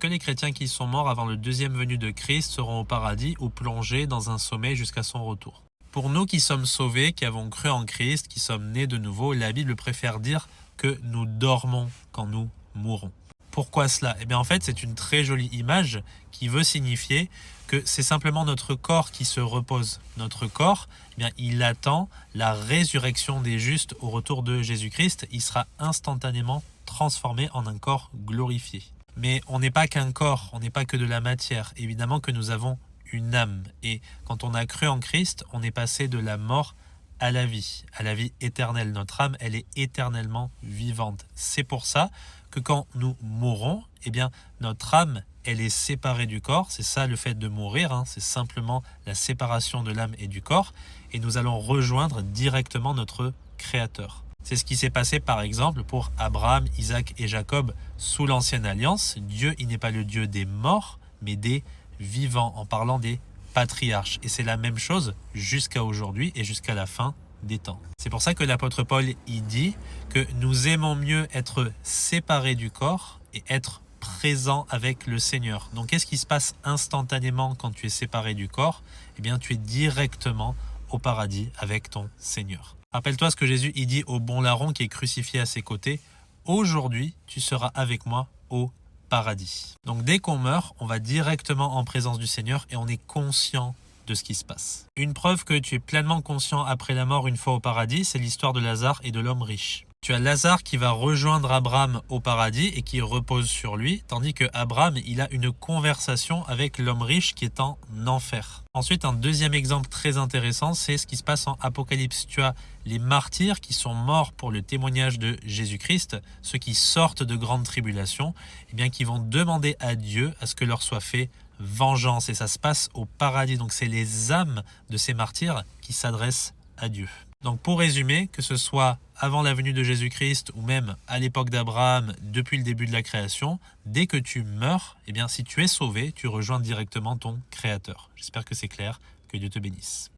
que les chrétiens qui sont morts avant le deuxième venue de Christ seront au paradis ou plongés dans un sommeil jusqu'à son retour. Pour nous qui sommes sauvés, qui avons cru en Christ, qui sommes nés de nouveau, la Bible préfère dire que nous dormons quand nous mourrons. Pourquoi cela? Eh bien en fait, c'est une très jolie image qui veut signifier que c'est simplement notre corps qui se repose. Notre corps, eh bien, il attend la résurrection des justes au retour de Jésus-Christ. Il sera instantanément transformé en un corps glorifié. Mais on n'est pas qu'un corps, on n'est pas que de la matière. Évidemment que nous avons une âme. Et quand on a cru en Christ, on est passé de la mort à la vie éternelle. Notre âme, elle est éternellement vivante. C'est pour ça que quand nous mourons, eh bien, notre âme, elle est séparée du corps. C'est ça le fait de mourir, c'est simplement la séparation de l'âme et du corps. Et nous allons rejoindre directement notre Créateur. C'est ce qui s'est passé par exemple pour Abraham, Isaac et Jacob sous l'ancienne alliance. Dieu, il n'est pas le Dieu des morts, mais des vivants, en parlant des patriarches. Et c'est la même chose jusqu'à aujourd'hui et jusqu'à la fin des temps. C'est pour ça que l'apôtre Paul, il dit que nous aimons mieux être séparés du corps et être présents avec le Seigneur. Donc qu'est-ce qui se passe instantanément quand tu es séparé du corps? Eh bien, tu es directement au paradis avec ton Seigneur. Rappelle-toi ce que Jésus il dit au bon larron qui est crucifié à ses côtés. Aujourd'hui, tu seras avec moi au paradis. Donc dès qu'on meurt, on va directement en présence du Seigneur et on est conscient de ce qui se passe. Une preuve que tu es pleinement conscient après la mort une fois au paradis, c'est l'histoire de Lazare et de l'homme riche. Tu as Lazare qui va rejoindre Abraham au paradis et qui repose sur lui, tandis que Abraham, il a une conversation avec l'homme riche qui est en enfer. Ensuite, un deuxième exemple très intéressant, c'est ce qui se passe en Apocalypse. Tu as les martyrs qui sont morts pour le témoignage de Jésus-Christ, ceux qui sortent de grandes tribulations, eh bien, qui vont demander à Dieu à ce que leur soit fait vengeance. Et ça se passe au paradis. Donc c'est les âmes de ces martyrs qui s'adressent à Dieu. Donc pour résumer, que ce soit avant la venue de Jésus-Christ ou même à l'époque d'Abraham, depuis le début de la création, dès que tu meurs, eh bien si tu es sauvé, tu rejoins directement ton Créateur. J'espère que c'est clair, que Dieu te bénisse.